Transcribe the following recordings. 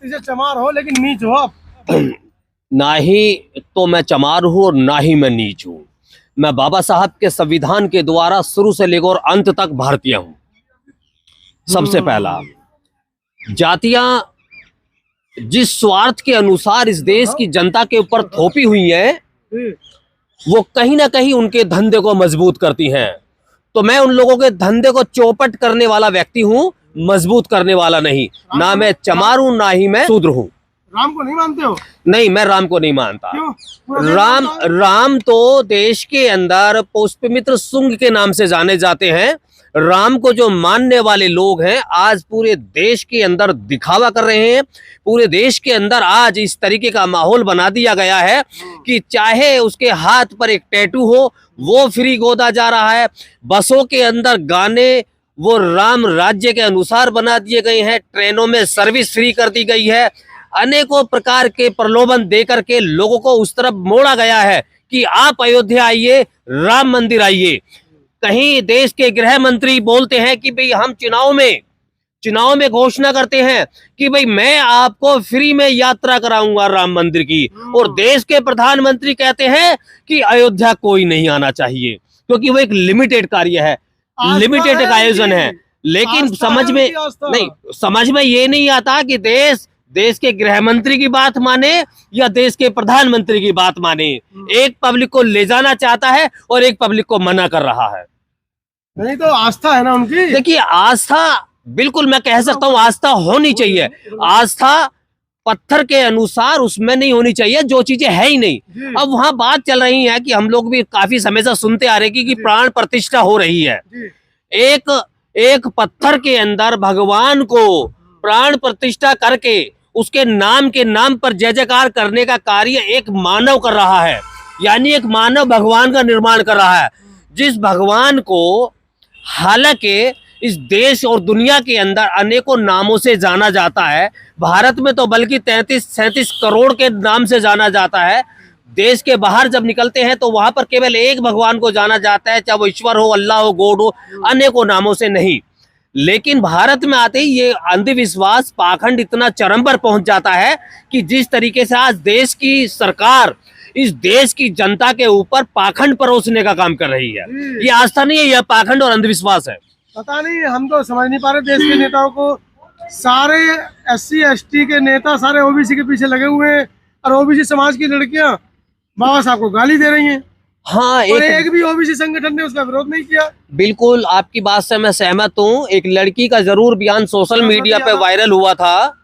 से चमार हो लेकिन नीच हो आप। ना ही तो मैं चमार हूं और ना ही मैं नीच हूं। मैं बाबा साहब के संविधान के द्वारा शुरू से लेकर और अंत तक भारतीय हूं। सबसे पहला, जातियां जिस स्वार्थ के अनुसार इस देश की जनता के ऊपर थोपी हुई है, वो कहीं ना कहीं उनके धंधे को मजबूत करती हैं। तो मैं उन लोगों के धंधे को चौपट करने वाला व्यक्ति हूं, मजबूत करने वाला नहीं। ना मैं चमार हूं, ना ही मैं शूद्र हूं। राम को नहीं मानते हो? नहीं, मैं राम को नहीं मानता। क्यों? राम तो देश के अंदर पुष्पमित्र शुंग के नाम से जाने जाते हैं। राम को जो मानने वाले लोग हैं, आज पूरे देश के अंदर दिखावा कर रहे हैं। पूरे देश के अंदर आज इस तरीके का माहौल बना दिया गया है कि चाहे उसके हाथ पर एक टैटू हो, वो फ्री गोदा जा रहा है। बसों के अंदर गाने वो राम राज्य के अनुसार बना दिए गए हैं। ट्रेनों में सर्विस फ्री कर दी गई है। अनेकों प्रकार के प्रलोभन देकर के लोगों को उस तरफ मोड़ा गया है कि आप अयोध्या आइए, राम मंदिर आइए। कहीं देश के गृह मंत्री बोलते हैं कि भाई हम चुनाव में घोषणा करते हैं कि भाई मैं आपको फ्री में यात्रा कराऊंगा राम मंदिर की, और देश के प्रधानमंत्री कहते हैं कि अयोध्या कोई नहीं आना चाहिए क्योंकि वो एक लिमिटेड कार्य है, लिमिटेड एक आयोजन है। लेकिन समझ में ये नहीं आता कि देश के गृह मंत्री की बात माने या देश के प्रधानमंत्री की बात माने। एक पब्लिक को ले जाना चाहता है और एक पब्लिक को मना कर रहा है। नहीं तो आस्था है ना उनकी। देखिए, आस्था बिल्कुल मैं कह सकता हूं आस्था होनी चाहिए। आस्था पत्थर के अनुसार उसमें नहीं होनी चाहिए जो चीजें है ही नहीं। अब वहां बात चल रही है कि हम लोग भी काफी समय से सुनते आ रहे हैं कि प्राण प्रतिष्ठा हो रही है। एक पत्थर के अंदर भगवान को प्राण प्रतिष्ठा करके उसके नाम पर जय जयकार करने का कार्य एक मानव कर रहा है। यानी एक मानव भगवान का निर्माण कर रहा है, जिस भगवान को हालांकि इस देश और दुनिया के अंदर अनेकों नामों से जाना जाता है। भारत में तो बल्कि 33-37 करोड़ के नाम से जाना जाता है। देश के बाहर जब निकलते हैं तो वहां पर केवल एक भगवान को जाना जाता है, चाहे वो ईश्वर हो, अल्लाह हो, गॉड हो, अनेकों नामों से नहीं। लेकिन भारत में आते ही ये अंधविश्वास पाखंड इतना चरम पर पहुंच जाता है कि जिस तरीके से आज देश की सरकार इस देश की जनता के ऊपर पाखंड परोसने का काम कर रही है। ये आस्था नहीं है, यह पाखंड और अंधविश्वास है। पता नहीं, हम तो समझ नहीं पा रहे देश के नेताओं को। सारे SC ST के नेता सारे OBC के पीछे लगे हुए हैं और OBC समाज की लड़कियां बाबा साहब को गाली दे रही हैं। हाँ, एक भी OBC संगठन ने उसका विरोध नहीं किया। बिल्कुल आपकी बात से मैं सहमत हूँ। एक लड़की का जरूर बयान सोशल मीडिया पे वायरल हुआ था,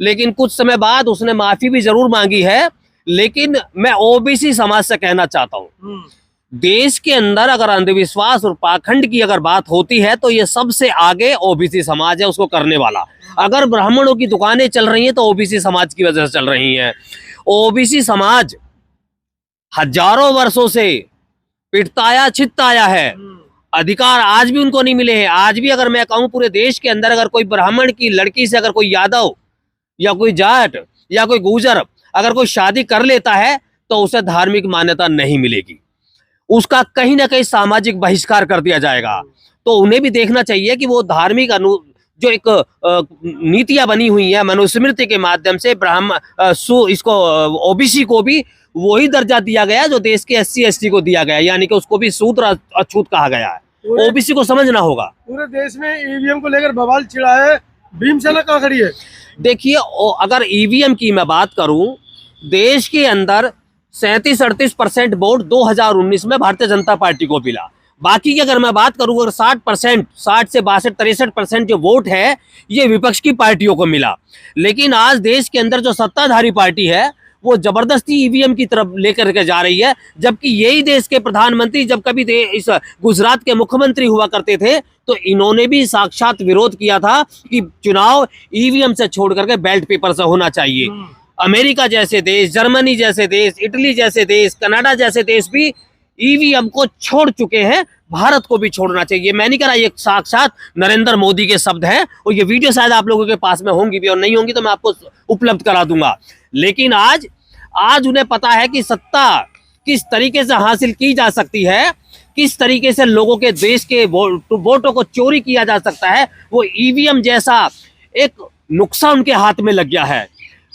लेकिन कुछ समय बाद उसने माफी भी जरूर मांगी है। लेकिन मैं OBC समाज से कहना चाहता हूँ, देश के अंदर अगर अंधविश्वास और पाखंड की अगर बात होती है तो ये सबसे आगे OBC समाज है उसको करने वाला। अगर ब्राह्मणों की दुकानें चल रही हैं तो OBC समाज की वजह से चल रही हैं। OBC समाज हजारों वर्षों से पिटताया छितताया है। अधिकार आज भी उनको नहीं मिले हैं। आज भी अगर मैं कहूं पूरे देश के अंदर अगर कोई ब्राह्मण की लड़की से अगर कोई यादव या कोई जाट या कोई गुर्जर अगर कोई शादी कर लेता है तो उसे धार्मिक मान्यता नहीं मिलेगी, उसका कहीं ना कहीं सामाजिक बहिष्कार कर दिया जाएगा। तो उन्हें भी देखना चाहिए कि वो धार्मिक जो एक नीतियां बनी हुई है मनुस्मृति के माध्यम से इसको OBC को भी वही दर्जा दिया गया जो देश के SC ST को दिया गया, यानी कि उसको भी शूद्र अछूत कहा गया है। OBC को समझना होगा। पूरे देश में EVM को लेकर बवाल छिड़ा है, भीमसेना कहाँ खड़ी है? देखिए, अगर EVM की मैं बात करूं, देश के अंदर 37-38% वोट 2019 में भारतीय जनता पार्टी को मिला। बाकी की अगर मैं बात करूं, अगर 60% 60 से 62-63% जो वोट है ये विपक्ष की पार्टियों को मिला। लेकिन आज देश के अंदर जो सत्ताधारी पार्टी है वो जबरदस्ती EVM की तरफ लेकर के जा रही है, जबकि यही देश के प्रधानमंत्री जब कभी इस गुजरात के मुख्यमंत्री हुआ करते थे तो इन्होंने भी साक्षात विरोध किया था कि चुनाव EVM से छोड़ करके बैलेट पेपर से होना चाहिए। अमेरिका जैसे देश, जर्मनी जैसे देश, इटली जैसे देश, कनाडा जैसे देश भी EVM को छोड़ चुके हैं। भारत को भी छोड़ना चाहिए। मैं नहीं कह रहा, ये साक्षात नरेंद्र मोदी के शब्द हैं और ये वीडियो शायद आप लोगों के पास में होंगी भी, और नहीं होंगी तो मैं आपको उपलब्ध करा दूंगा। लेकिन आज उन्हें पता है कि सत्ता किस तरीके से हासिल की जा सकती है, किस तरीके से लोगों के देश के वोटों को चोरी किया जा सकता है। वो EVM जैसा एक नुक्सान उनके हाथ में लग गया है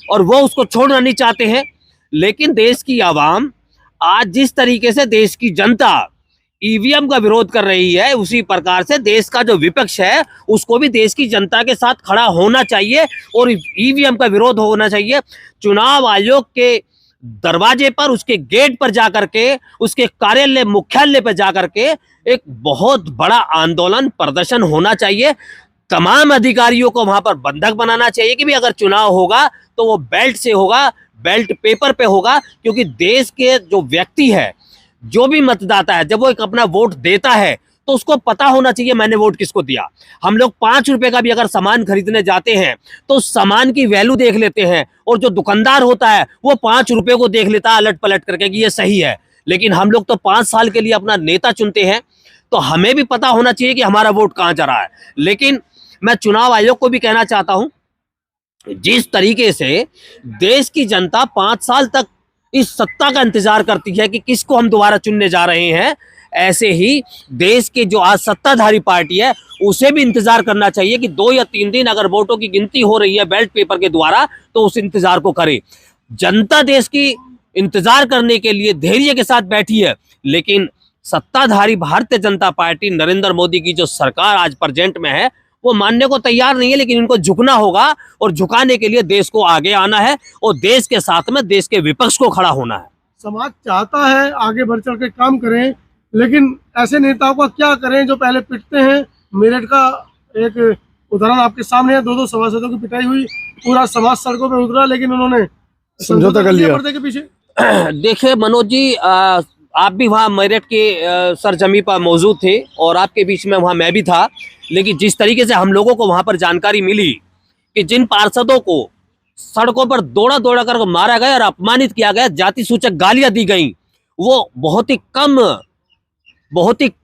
और वो उसको छोड़ना नहीं चाहते हैं। लेकिन देश की आवाम आज जिस तरीके से देश की जनता ईवीएम का विरोध कर रही है, उसी प्रकार से देश का जो विपक्ष है उसको भी देश की जनता के साथ खड़ा होना चाहिए और ईवीएम का विरोध होना चाहिए। चुनाव आयोग के दरवाजे पर, उसके गेट पर जाकर के, उसके कार्यालय मुख्यालय पर जाकर के एक बहुत बड़ा आंदोलन प्रदर्शन होना चाहिए। तमाम अधिकारियों को वहां पर बंधक बनाना चाहिए कि भी अगर चुनाव होगा तो वो बेल्ट से होगा, बेल्ट पेपर पे होगा, क्योंकि देश के जो व्यक्ति है, जो भी मतदाता है, जब वो एक अपना वोट देता है तो उसको पता होना चाहिए मैंने वोट किसको दिया। हम लोग 5 रुपए का भी अगर सामान खरीदने जाते हैं तो सामान की वैल्यू देख लेते हैं और जो दुकानदार होता है वो 5 रुपए को देख लेता है अलट पलट करके कि ये सही है। लेकिन हम लोग तो 5 साल के लिए अपना नेता चुनते हैं, तो हमें भी पता होना चाहिए कि हमारा वोट कहाँ जा रहा है। लेकिन मैं चुनाव आयोग को भी कहना चाहता हूं, जिस तरीके से देश की जनता 5 साल तक इस सत्ता का इंतजार करती है कि किसको हम दोबारा चुनने जा रहे हैं, ऐसे ही देश के जो आज सत्ताधारी पार्टी है उसे भी इंतजार करना चाहिए कि 2 या 3 दिन अगर वोटों की गिनती हो रही है बैलेट पेपर के द्वारा तो उस इंतजार को करे। जनता देश की इंतजार करने के लिए धैर्य के साथ बैठी है, लेकिन सत्ताधारी भारतीय जनता पार्टी नरेंद्र मोदी की जो सरकार आज प्रेजेंट में है वो मानने को तैयार नहीं है। लेकिन इनको झुकना होगा और झुकाने के लिए देश को आगे आना है और देश के साथ में देश के विपक्ष को खड़ा होना है। समाज चाहता है आगे बढ़ चढ़ के काम करें, लेकिन ऐसे नेताओं का क्या करें जो पहले पिटते हैं। मेरठ का एक उदाहरण आपके सामने है, 2 सभासदों की पिटाई हुई, पूरा समाज सड़कों पे उतरा, लेकिन उन्होंने समझौता कर लिया पर्दे के पीछे। देखिए मनोज जी, आप भी वहाँ मेरठ के सरजमी पर मौजूद थे और आपके बीच में वहाँ मैं भी था। लेकिन जिस तरीके से हम लोगों को वहाँ पर जानकारी मिली कि जिन पार्षदों को सड़कों पर दौड़ा दौड़ा कर मारा गया और अपमानित किया गया, जाति सूचक गालियां दी गई, वो बहुत ही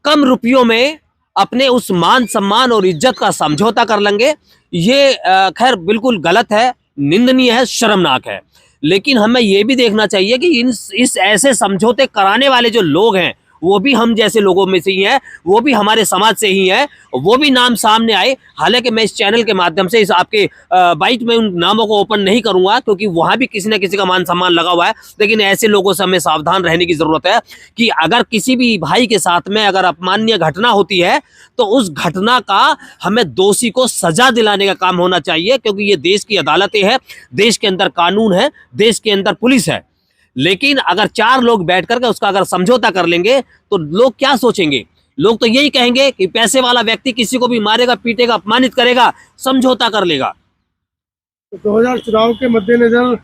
कम रुपयों में अपने उस मान सम्मान और इज्जत का समझौता कर लेंगे। ये खैर बिल्कुल गलत है, निंदनीय है, शर्मनाक है। लेकिन हमें ये भी देखना चाहिए कि इस ऐसे समझौते कराने वाले जो लोग हैं वो भी हम जैसे लोगों में से ही हैं, वो भी हमारे समाज से ही हैं, वो भी नाम सामने आए। हालांकि मैं इस चैनल के माध्यम से इस आपके बाइट में उन नामों को ओपन नहीं करूंगा क्योंकि वहां भी किसी न किसी का मान सम्मान लगा हुआ है। लेकिन ऐसे लोगों से हमें सावधान रहने की जरूरत है कि अगर किसी भी भाई के साथ में अगर अपमाननीय घटना होती है तो उस घटना का हमें दोषी को सजा दिलाने का काम होना चाहिए, क्योंकि ये देश की अदालतें हैं, देश के अंदर कानून है, देश के अंदर पुलिस है। लेकिन अगर 4 लोग बैठ करके उसका अगर समझौता कर लेंगे तो लोग क्या सोचेंगे? लोग तो यही कहेंगे कि पैसे वाला व्यक्ति किसी को भी मारेगा, पीटेगा, अपमानित करेगा, समझौता कर लेगा। 2000 चुनाव के मद्देनजर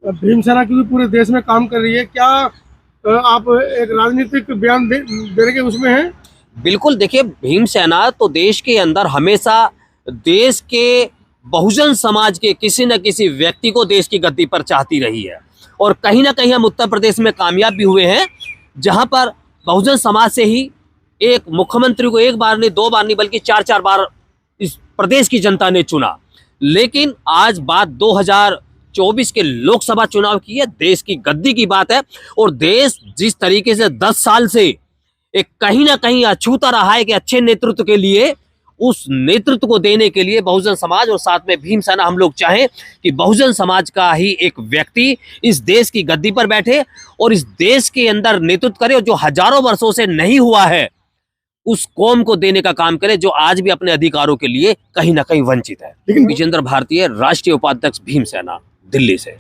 भीम सेना क्योंकि पूरे देश में काम कर रही है, क्या आप एक राजनीतिक बयान देने के उसमें हैं? बिल्कुल, देखिए भीम सेना तो देश के अंदर हमेशा देश के बहुजन समाज के किसी न किसी व्यक्ति को देश की गद्दी पर चाहती रही है और कहीं ना कहीं हम उत्तर प्रदेश में कामयाब भी हुए हैं, जहां पर बहुजन समाज से ही एक मुख्यमंत्री को 1 बार नहीं, 2 बार नहीं, बल्कि 4-4 बार इस प्रदेश की जनता ने चुना। लेकिन आज बात 2024 के लोकसभा चुनाव की है, देश की गद्दी की बात है और देश जिस तरीके से 10 साल से एक कहीं ना कहीं अछूता रहा है कि अच्छे नेतृत्व के लिए, उस नेतृत्व को देने के लिए बहुजन समाज और साथ में भीम सेना हम लोग चाहें कि बहुजन समाज का ही एक व्यक्ति इस देश की गद्दी पर बैठे और इस देश के अंदर नेतृत्व करे और जो हजारों वर्षों से नहीं हुआ है उस कौम को देने का काम करे जो आज भी अपने अधिकारों के लिए कहीं ना कहीं वंचित है। लेकिन विजेंद्र भारतीय, राष्ट्रीय उपाध्यक्ष भीम सेना, दिल्ली से।